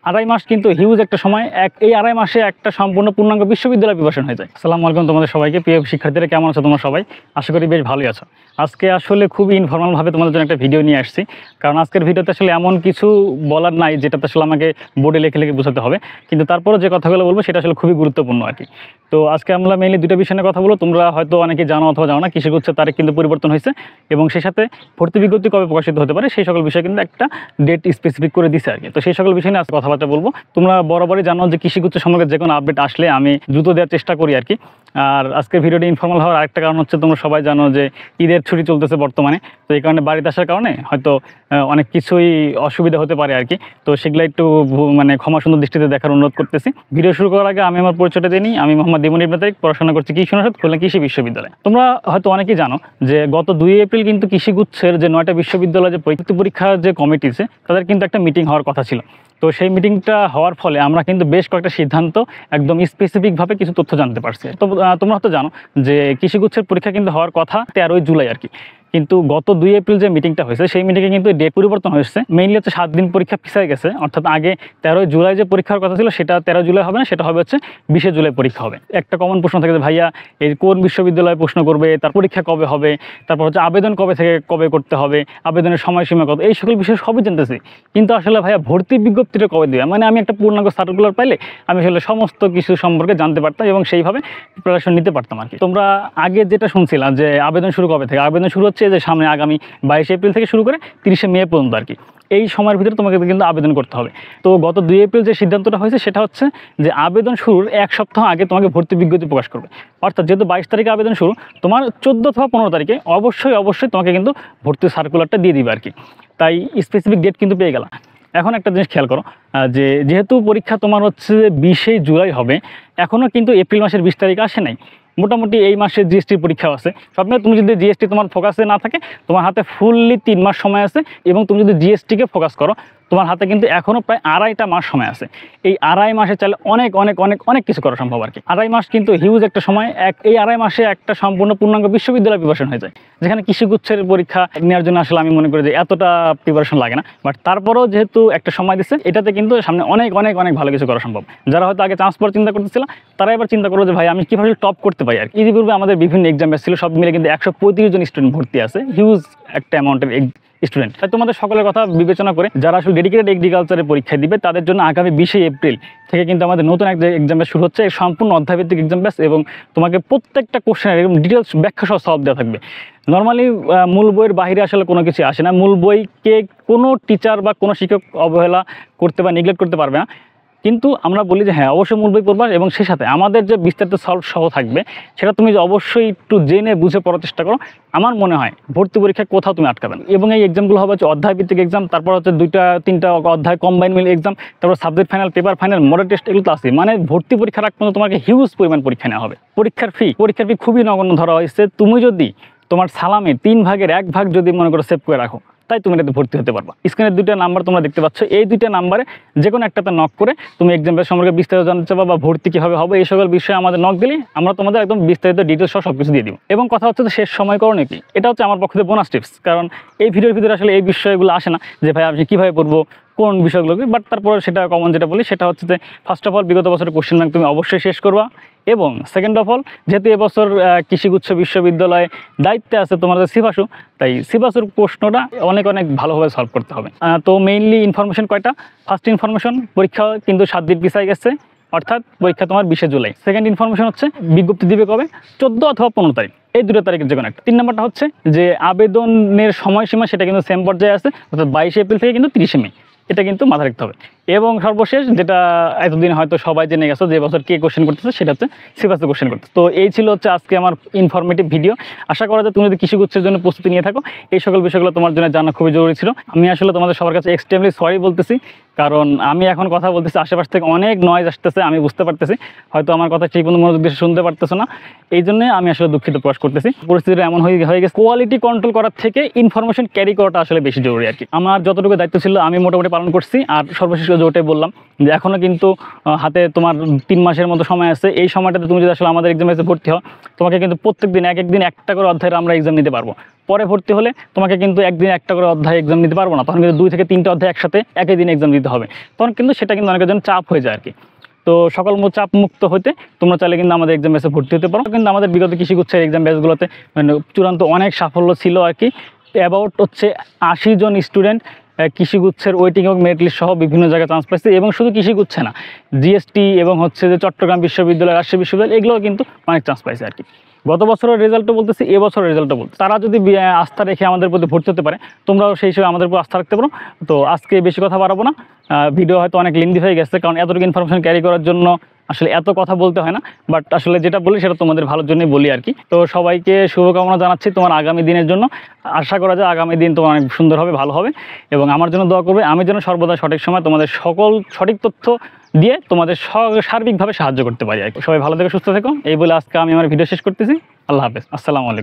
আড়াই মাস কিন্তু হিউজ একটা সময়। এই আড়াই মাসে একটা সম্পূর্ণ পূর্ণাঙ্গ বিশ্ববিদ্যালয় প্রিপারেশন হয়ে যায়। আসসালামু আলাইকুম তোমাদের সবাইকে, প্রিয় শিক্ষার্থীরা, কেমন আছো তোমরা সবাই? আশা করি বেশ ভালোই আছো। আজকে আসলে খুবই ইনফরমালভাবে তোমাদের জন্য একটা ভিডিও নিয়ে আসছি, কারণ আজকের ভিডিওতে আসলে এমন কিছু বলার নাই যেটাতে আসলে আমাকে বোর্ডে লিখে লিখে বোঝাতে হবে, কিন্তু তারপরে যে কথাগুলো বলবো সেটা আসলে খুবই গুরুত্বপূর্ণ আর কি। তো আজকে আমরা মেইনলি দুটো বিষয় নিয়ে কথা বলবো। তোমরা হয়তো অনেকে জানো অথবা জানো না, কৃষিগুচ্ছের তারিখ কিন্তু পরিবর্তন হয়েছে এবং সেই সাথে ভর্তি বিজ্ঞপ্তি কবে প্রকাশিত হতে পারে সেই সকল বিষয় কিন্তু একটা ডেট স্পেসিফিক করে দিছে আর কি। তো সেই সকল বিষয় নিয়ে আজকে কথাবার্তা বলবো। তোমরা বরাবরই জানো যে কৃষিগুচ্ছ সম্পর্কে যে কোনো আপডেট আসলে আমি দ্রুত দেওয়ার চেষ্টা করি আর কি। আর আজকের ভিডিওটি ইনফর্মাল হওয়ার আরেকটা কারণ হচ্ছে, তোমরা সবাই জানো যে ঈদের ছুটি চলতেছে বর্তমানে, তো এই কারণে বাড়িতে আসার কারণে হয়তো অনেক কিছুই অসুবিধা হতে পারে আর কি। তো সেগুলো একটু মানে ক্ষমা সুন্দর দৃষ্টিতে দেখার অনুরোধ করতেছি। ভিডিও শুরু করার আগে আমি আমার পরিচয়টা দিয়ে নিই। আমি মোহাম্মদ ইমন ইবনে তারিক, পড়াশোনা করছি কৃষি অনুষদ, খুলনা কৃষি বিশ্ববিদ্যালয়। তোমরা হয়তো অনেকেই জানো যে গত 2 এপ্রিল কিন্তু কৃষিগুচ্ছের যে 9টা বিশ্ববিদ্যালয় যে পরীক্ষার যে কমিটি আছে তাদের কিন্তু একটা মিটিং হওয়ার কথা ছিল। তো সেই মিটিংটা হওয়ার ফলে আমরা কিন্তু বেশ কয়েকটা সিদ্ধান্ত একদম স্পেসিফিকভাবে কিছু তথ্য জানতে পারছি। তো তোমরা হয়তো জানো যে কৃষিগুচ্ছের পরীক্ষা কিন্তু হওয়ার কথা 13ই জুলাই আর কি, কিন্তু গত 2 এপ্রিল যে মিটিংটা হয়েছে সেই মিটিংয়ে কিন্তু ডেট পরিবর্তন হয়েছে। মেইনলি হচ্ছে 7 দিন পরীক্ষা পিছিয়ে গেছে, অর্থাৎ আগে 13ই জুলাই যে পরীক্ষার কথা ছিল সেটা 13 জুলাই হবে না, সেটা হবে হচ্ছে 20 জুলাই পরীক্ষা হবে। একটা কমন প্রশ্ন থাকে যে ভাইয়া এই কোন বিশ্ববিদ্যালয়ে প্রশ্ন করবে, তার পরীক্ষা কবে হবে, তারপর হচ্ছে আবেদন কবে থেকে কবে করতে হবে, আবেদনের সময়সীমা কত, এই সকল বিষয় সবই জানতেছি। কিন্তু আসলে ভাইয়া ভর্তি বিজ্ঞপ্তিটা কবে দেবে, মানে আমি একটা পূর্ণাঙ্গ সার্কুলার পাইলে আমি আসলে সমস্ত কিছু সম্পর্কে জানতে পারতাম এবং সেইভাবে প্রিপারেশন নিতে পারতাম আর কি। তোমরা আগে যেটা শুনছিলাম যে আবেদন শুরু কবে থেকে, আবেদন শুরু হচ্ছে যে সামনে আগামী 22 এপ্রিল থেকে শুরু করে 30 মে পর্যন্ত আর কি। এই সময়ের ভিতরে তোমাকে কিন্তু আবেদন করতে হবে। তো গত 2 এপ্রিল যে সিদ্ধান্তটা হয়েছে সেটা হচ্ছে যে আবেদন শুরুর 1 সপ্তাহ আগে তোমাকে ভর্তি বিজ্ঞপ্তি প্রকাশ করবে। অর্থাৎ যেহেতু 22 তারিখে আবেদন শুরু, তোমার 14 অথবা 15 তারিখে অবশ্যই তোমাকে কিন্তু ভর্তি সার্কুলারটা দিয়ে দিবে আর কি। তাই স্পেসিফিক ডেট কিন্তু পেয়ে গেলা। এখন একটা জিনিস খেয়াল করো, যে যেহেতু পরীক্ষা তোমার হচ্ছে 20 জুলাই হবে, এখনও কিন্তু এপ্রিল মাসের 20 তারিখ আসে নাই। মোটামুটি এই মাসে জিএসটির পরীক্ষা আছে। সব মিলে তুমি যদি জিএসটি তোমার ফোকাসে না থাকে, তোমার হাতে ফুললি 3 মাস সময় আছে, এবং তুমি যদি জিএসটিকে ফোকাস করো তোমার হাতে কিন্তু এখনও প্রায় 2.5 মাস সময় আছে। এই 2.5 মাসে চাইলে অনেক অনেক অনেক অনেক কিছু করা সম্ভব আর কি। 2.5 মাস কিন্তু হিউজ একটা সময়। এই 2.5 মাসে একটা সম্পূর্ণ পূর্ণাঙ্গ বিশ্ববিদ্যালয় প্রিপারেশন হয়ে যায়, যেখানে কৃষিগুচ্ছের পরীক্ষা নেওয়ার জন্য আসলে আমি মনে করি যে এতটা প্রিপারেশন লাগে না। বাট তারপরেও যেহেতু একটা সময় দিচ্ছে, এটাতে কিন্তু সামনে অনেক অনেক অনেক ভালো কিছু করা সম্ভব। যারা হয়তো আগে চান্স পাওয়ার চিন্তা করতেছিল, তারা এবার চিন্তা করো যে ভাই আমি কীভাবে টপ করতে পারি আর কি। ইতিপূর্বে আমাদের বিভিন্ন এক্সাম ছিল, সব মিলে কিন্তু 135 জন স্টুডেন্ট ভর্তি আছে, হিউজ একটা অ্যামাউন্টের স্টুডেন্ট। তাই তোমাদের সকলের কথা বিবেচনা করে যারা আসলে ডেডিকেটেড এগ্রিকালচারের পরীক্ষা দিবে তাদের জন্য আগামী 20 এপ্রিল থেকে কিন্তু আমাদের নতুন একটা এক্সাম ব্যাচ শুরু হচ্ছে, সম্পূর্ণ অধ্যায়ভিত্তিক এক্সাম ব্যাচ, এবং তোমাকে প্রত্যেকটা কোশ্চেনের এরকম ডিটেলস ব্যাখ্যা সহ সলভ দেওয়া থাকবে। নর্মালি মূল বইয়ের বাইরে আসলে কোনো কিছু আসে না। মূল বইকে কোনো টিচার বা কোনো শিক্ষক অবহেলা করতে বা নেগলেক্ট করতে পারবে না, কিন্তু আমরা বলি যে হ্যাঁ অবশ্যই মূল বই পড়বা, এবং সেই সাথে আমাদের যে বিস্তারিত সলভ সহ থাকবে সেটা তুমি অবশ্যই একটু জেনে বুঝে পড়ার চেষ্টা করো। আমার মনে হয় ভর্তি পরীক্ষায় কোথাও তুমি আটকাবে না। এবং এই এক্সামগুলো হবে হচ্ছে অধ্যায়ভিত্তিক এক্সাম, তারপর হচ্ছে 2-3টা অধ্যায় কম্বাইন মিল এক্সাম, তারপর subject final, paper final, model test, এগুলো তো আছে। মানে ভর্তি পরীক্ষার আগ পর্যন্ত তোমাকে হিউজ পরিমাণ পরীক্ষা নেওয়া হবে। পরীক্ষার ফি খুবই নগণ্য ধরা হয়েছে। তুমি যদি তোমার সালামে 3 ভাগের 1 ভাগ যদি মনে করো সেভ করে রাখো, তাই তুমি এটাতে ভর্তি হতে পারবা। স্ক্রিনের 2টা নাম্বার তোমরা দেখতে পাচ্ছ, এই 2টা নাম্বারে যে কোনো একটাতে নক করে তুমি এক্সাম ব্যাচ সম্পর্কে বিস্তারিত জানতে চাবা বা ভর্তি কীভাবে হবে এই সকল বিষয়ে আমাদের নক দিলে আমরা তোমাদের একদম বিস্তারিত ডিটেলস সহ সব কিছু দিয়ে দিব। এবং কথা হচ্ছে যে শেষ সময় করো নাকি, এটা হচ্ছে আমার পক্ষ থেকে বোনাস টিপস, কারণ এই ভিডিওর ভিতরে আসলে এই বিষয়গুলো আসে না যে ভাই আপনি কীভাবে পড়বো কোন বিষয়গুলোকে। বাট তারপরে সেটা কমন যেটা বলি সেটা হচ্ছে যে ফার্স্ট অফ অল বিগত বছরের কোশ্চেন ব্যাংক তুমি অবশ্যই শেষ করবা, এবং সেকেন্ড অফ অল যেহেতু এবছর কৃষিগুচ্ছ বিশ্ববিদ্যালয়ে দায়িত্বে আছে তোমাদের সিবাসু, তাই সিবাসুর প্রশ্নটা অনেক অনেক ভালোভাবে সলভ করতে হবে। তো মেইনলি ইনফরমেশন কয়টা, ফার্স্ট ইনফরমেশন পরীক্ষা কিন্তু 7 দিন পিছিয়ে গেছে, অর্থাৎ পরীক্ষা তোমার 20 জুলাই। সেকেন্ড ইনফরমেশন হচ্ছে বিজ্ঞপ্তি দিবে কবে, 14 অথবা 15 তারিখ, এই 2 তারিখের যে কোনো একটা। 3 নাম্বারটা হচ্ছে যে আবেদনের সময়সীমা সেটা কিন্তু সেম পর্যায়ে আছে, অর্থাৎ 22 এপ্রিল থেকে কিন্তু 30 মে, এটা কিন্তু মাথায় রাখতে হবে। এবং সর্বশেষ যেটা এতদিন হয়তো সবাই জেনে গেছো যে বছর কে কোশ্চেন করতেছে, সেটা হচ্ছে সিবাসে কোশ্চেন করতেছে। তো এই ছিল হচ্ছে আজকে আমার ইনফরমেটিভ ভিডিও। আশা করা যায় তুমি যদি কৃষিগুচ্ছের জন্য প্রস্তুতি নিয়ে থাকো, এই সকল বিষয়গুলো তোমার জন্য জানা খুবই জরুরি ছিল। আমি আসলে তোমাদের সবার কাছে এক্সট্রিমলি সরি বলতেছি, কারণ আমি এখন কথা বলতেছি আশেপাশ থেকে অনেক নয়েজ আসতেছে, আমি বুঝতে পারতেছি হয়তো আমার কথা ঠিক মতো মনোযোগ দিয়ে শুনতে পারতেছো না, এই জন্যে আমি আসলে দুঃখিত প্রকাশ করতেছি। পরিস্থিতিটা এমন হয়ে গেছে, কোয়ালিটি কন্ট্রোল করার থেকে ইনফরমেশন ক্যারি করাটা আসলে বেশি জরুরি আর কি। আমার যতটুকু দায়িত্ব ছিল আমি মোটামুটি পালন করছি। আর সর্বশেষ যে ওটাই বললাম যে এখনও কিন্তু হাতে তোমার 3 মাসের মতো সময় আছে। এই সময়টাতে তুমি যদি আসলে আমাদের এক্সাম বেসে ভর্তি হও, তোমাকে কিন্তু প্রত্যেক দিন এক একদিন একটা করে অধ্যায়ের আমরা এক্সাম নিতে পারবো। পরে ভর্তি হলে তোমাকে কিন্তু একদিন একটা করে অধ্যায় এক্সাম নিতে পারবো না, তখন কিন্তু 2 থেকে 3টা অধ্যায় একসাথে একই দিন এক্সাম দিতে হবে। তখন কিন্তু সেটা কিন্তু অনেকের জন্য চাপ হয়ে যায় আর কি। তো সকল চাপ মুক্ত হতে তোমরা চাইলে কিন্তু আমাদের এক্সাম বেসে ভর্তি হতে পারো। কিন্তু আমাদের বিগত কৃষিগুচ্ছের এক্সাম বেসগুলোতে মানে চূড়ান্ত অনেক সাফল্য ছিল আর কি। অ্যাবাউট হচ্ছে 80 জন স্টুডেন্ট কৃষিগুচ্ছের ওয়েটিং এবং মেরিট লিস্ট সহ বিভিন্ন জায়গায় চান্স পাইছে। এবং শুধু কৃষিগুচ্ছে না, জিএসটি এবং হচ্ছে যে চট্টগ্রাম বিশ্ববিদ্যালয়, রাজশাহী বিশ্ববিদ্যালয়, এগুলোও কিন্তু অনেক চান্স পাইছে আর কি। গত বছরের রেজাল্টও বলতেছি, এবছরের রেজাল্টও বলতে, তারা যদি আস্থা রেখে আমাদের প্রতি ভর্তি হতে পারে, তোমরাও সেই হিসেবে আমাদের উপর আস্থা রাখতে পারো। তো আজকে বেশি কথা বাড়াবো না, ভিডিও হয়তো অনেক লেন্দি হয়ে গেছে, কারণ এতটুকু ইনফরমেশন ক্যারি করার জন্য আসলে এত কথা বলতে হয় না। বাট আসলে যেটা বলি সেটা তোমাদের ভালোর জন্যই বলি আর কি। তো সবাইকে শুভকামনা জানাচ্ছি তোমার আগামী দিনের জন্য। আশা করা যায় আগামী দিন তোমার অনেক সুন্দর হবে, ভালো হবে, এবং আমার জন্য দোয়া করবে আমি যেন সর্বদা সঠিক সময় তোমাদের সকল সঠিক তথ্য দিয়ে তোমাদের সার্বিকভাবে সাহায্য করতে পারি আর কি। সবাই ভালো থেকো, সুস্থ থেকো, এই বলে আজকে আমি আমার ভিডিও শেষ করতেছি। আল্লাহ হাফেজ, আসসালামু আলাইকুম।